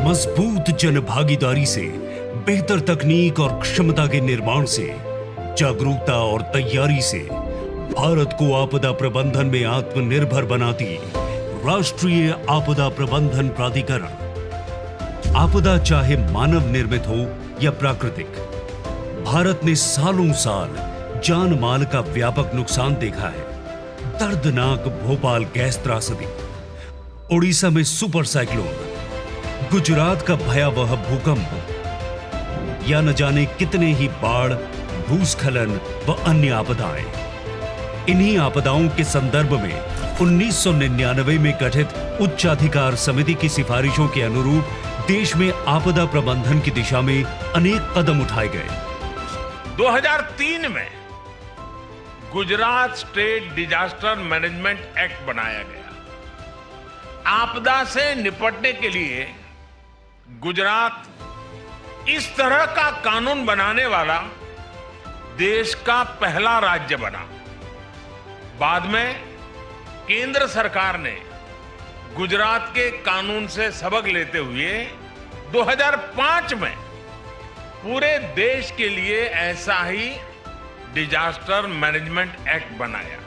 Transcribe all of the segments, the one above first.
मजबूत जन भागीदारी से, बेहतर तकनीक और क्षमता के निर्माण से, जागरूकता और तैयारी से भारत को आपदा प्रबंधन में आत्मनिर्भर बनाती राष्ट्रीय आपदा प्रबंधन प्राधिकरण। आपदा चाहे मानव निर्मित हो या प्राकृतिक, भारत ने सालों साल जान माल का व्यापक नुकसान देखा है। दर्दनाक भोपाल गैस त्रासदी, ओडिशा में सुपर साइक्लोन, गुजरात का भयावह भूकंप या न जाने कितने ही बाढ़, भूस्खलन व अन्य आपदाएं। इन्हीं आपदाओं के संदर्भ में 1999 में गठित उच्चाधिकार समिति की सिफारिशों के अनुरूप देश में आपदा प्रबंधन की दिशा में अनेक कदम उठाए गए। 2003 में Gujarat state disaster management act बनाया गया। आपदा से निपटने के लिए गुजरात इस तरह का कानून बनाने वाला देश का पहला राज्य बना। बाद में केंद्र सरकार ने गुजरात के कानून से सबक लेते हुए 2005 में पूरे देश के लिए ऐसा ही डिजास्टर मैनेजमेंट एक्ट बनाया।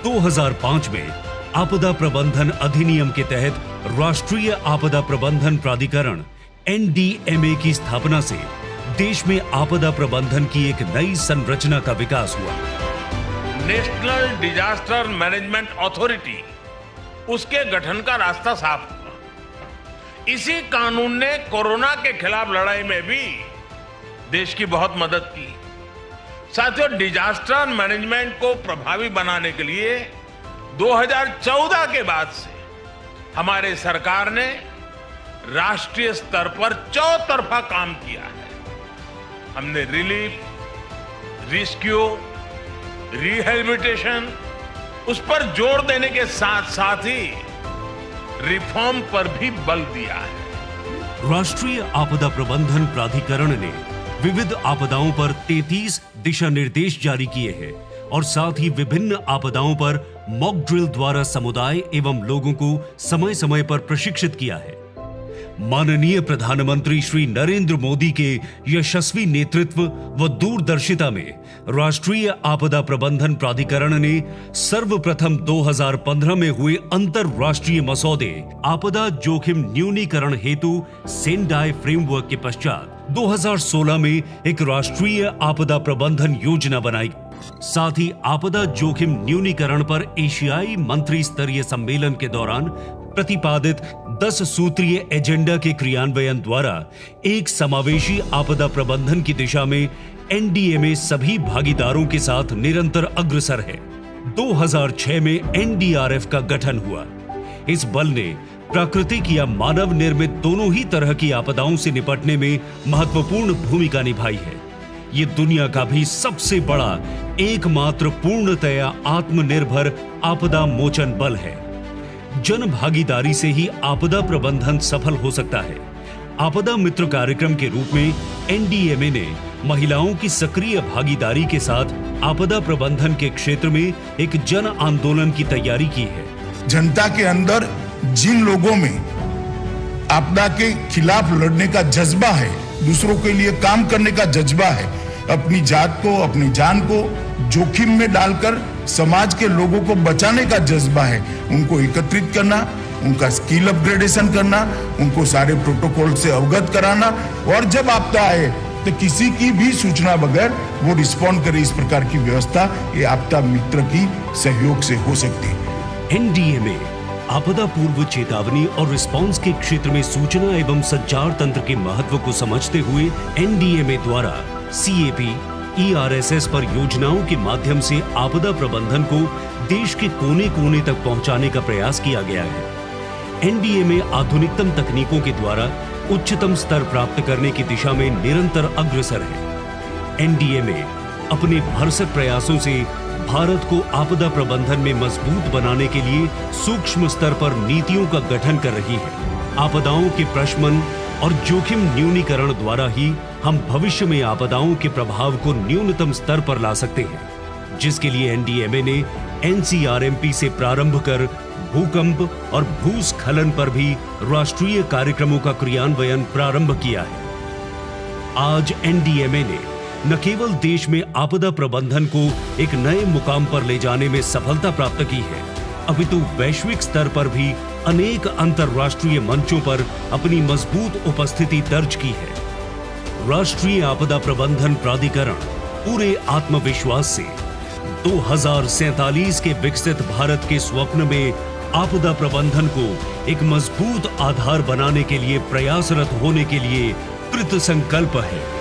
2005 में आपदा प्रबंधन अधिनियम के तहत राष्ट्रीय आपदा प्रबंधन प्राधिकरण NDMA की स्थापना से देश में आपदा प्रबंधन की एक नई संरचना का विकास हुआ। नेशनल डिजास्टर मैनेजमेंट अथॉरिटी, उसके गठन का रास्ता साफ हुआ। इसी कानून ने कोरोना के खिलाफ लड़ाई में भी देश की बहुत मदद की। साथियों, डिजास्टर मैनेजमेंट को प्रभावी बनाने के लिए 2014 के बाद से हमारे सरकार ने राष्ट्रीय स्तर पर चौतरफा काम किया है। हमने रिलीफ, रेस्क्यू, रिहेबिलिटेशन, उस पर जोर देने के साथ साथ ही रिफॉर्म पर भी बल दिया है। राष्ट्रीय आपदा प्रबंधन प्राधिकरण ने विविध आपदाओं पर 33 दिशा निर्देश जारी किए हैं और साथ ही विभिन्न आपदाओं पर मॉक ड्रिल द्वारा समुदाय एवं लोगों को समय समय पर प्रशिक्षित किया है। माननीय प्रधानमंत्री श्री नरेंद्र मोदी के यशस्वी नेतृत्व व दूरदर्शिता में राष्ट्रीय आपदा प्रबंधन प्राधिकरण ने सर्वप्रथम 2015 में हुए अंतरराष्ट्रीय मसौदे आपदा जोखिम न्यूनीकरण हेतु सेंडाई फ्रेमवर्क के पश्चात 2016 में एक राष्ट्रीय आपदा प्रबंधन योजना बनाई। साथ ही आपदा जोखिम न्यूनीकरण पर एशियाई मंत्री स्तरीय सम्मेलन के दौरान प्रतिपादित 10 सूत्रीय एजेंडा के क्रियान्वयन द्वारा एक समावेशी आपदा प्रबंधन की दिशा में NDMA सभी भागीदारों के साथ निरंतर अग्रसर है। 2006 में NDRF का गठन हुआ। इस बल ने प्राकृतिक या मानव निर्मित दोनों ही तरह की आपदाओं से निपटने में महत्वपूर्ण भूमिका निभाई है। ये दुनिया का भी सबसे बड़ा एकमात्र पूर्णतया आत्मनिर्भर आपदा मोचन बल है। जन भागीदारी से ही आपदा प्रबंधन सफल हो सकता है। आपदा मित्र कार्यक्रम के रूप में NDMA ने महिलाओं की सक्रिय भागीदारी के साथ आपदा प्रबंधन के क्षेत्र में एक जन आंदोलन की तैयारी की है। जनता के अंदर जिन लोगों में आपदा के खिलाफ लड़ने का जज्बा है, दूसरों के लिए काम करने का जज्बा है, अपनी जात को, अपनी जान को जोखिम में डालकर समाज के लोगों को बचाने का जज्बा है, उनको एकत्रित करना, उनका स्किल अपग्रेडेशन करना, उनको सारे प्रोटोकॉल से अवगत कराना और जब आपदा आए तो किसी की भी सूचना बगैर वो रिस्पॉन्ड करे, इस प्रकार की व्यवस्था ये आपदा मित्र की सहयोग से हो सकती है। NDMA आपदा पूर्व चेतावनी और रिस्पांस के क्षेत्र में सूचना एवं संचार तंत्र के महत्व को समझते हुए NDMA द्वारा CAP, ERSS पर योजनाओं के माध्यम से आपदा प्रबंधन को देश के कोने कोने तक पहुंचाने का प्रयास किया गया है। NDMA आधुनिकतम तकनीकों के द्वारा उच्चतम स्तर प्राप्त करने की दिशा में निरंतर अग्रसर है। NDMA अपने भरसक प्रयासों से भारत को आपदा प्रबंधन में मजबूत बनाने के लिए सूक्ष्म स्तर पर नीतियों का गठन कर रही है। आपदाओं के प्रशमन और जोखिम न्यूनीकरण द्वारा ही हम भविष्य में आपदाओं के प्रभाव को न्यूनतम स्तर पर ला सकते हैं, जिसके लिए NDMA ने NCRMP से प्रारंभ कर भूकंप और भूस्खलन पर भी राष्ट्रीय कार्यक्रमों का क्रियान्वयन प्रारंभ किया है। आज एनडीएमए ने न केवल देश में आपदा प्रबंधन को एक नए मुकाम पर ले जाने में सफलता प्राप्त की है, अपितु वैश्विक स्तर पर भी अनेक अंतर्राष्ट्रीय मंचों पर अपनी मजबूत उपस्थिति दर्ज की है। राष्ट्रीय आपदा प्रबंधन प्राधिकरण पूरे आत्मविश्वास से 2047 के विकसित भारत के स्वप्न में आपदा प्रबंधन को एक मजबूत आधार बनाने के लिए प्रयासरत होने के लिए कृत संकल्प है।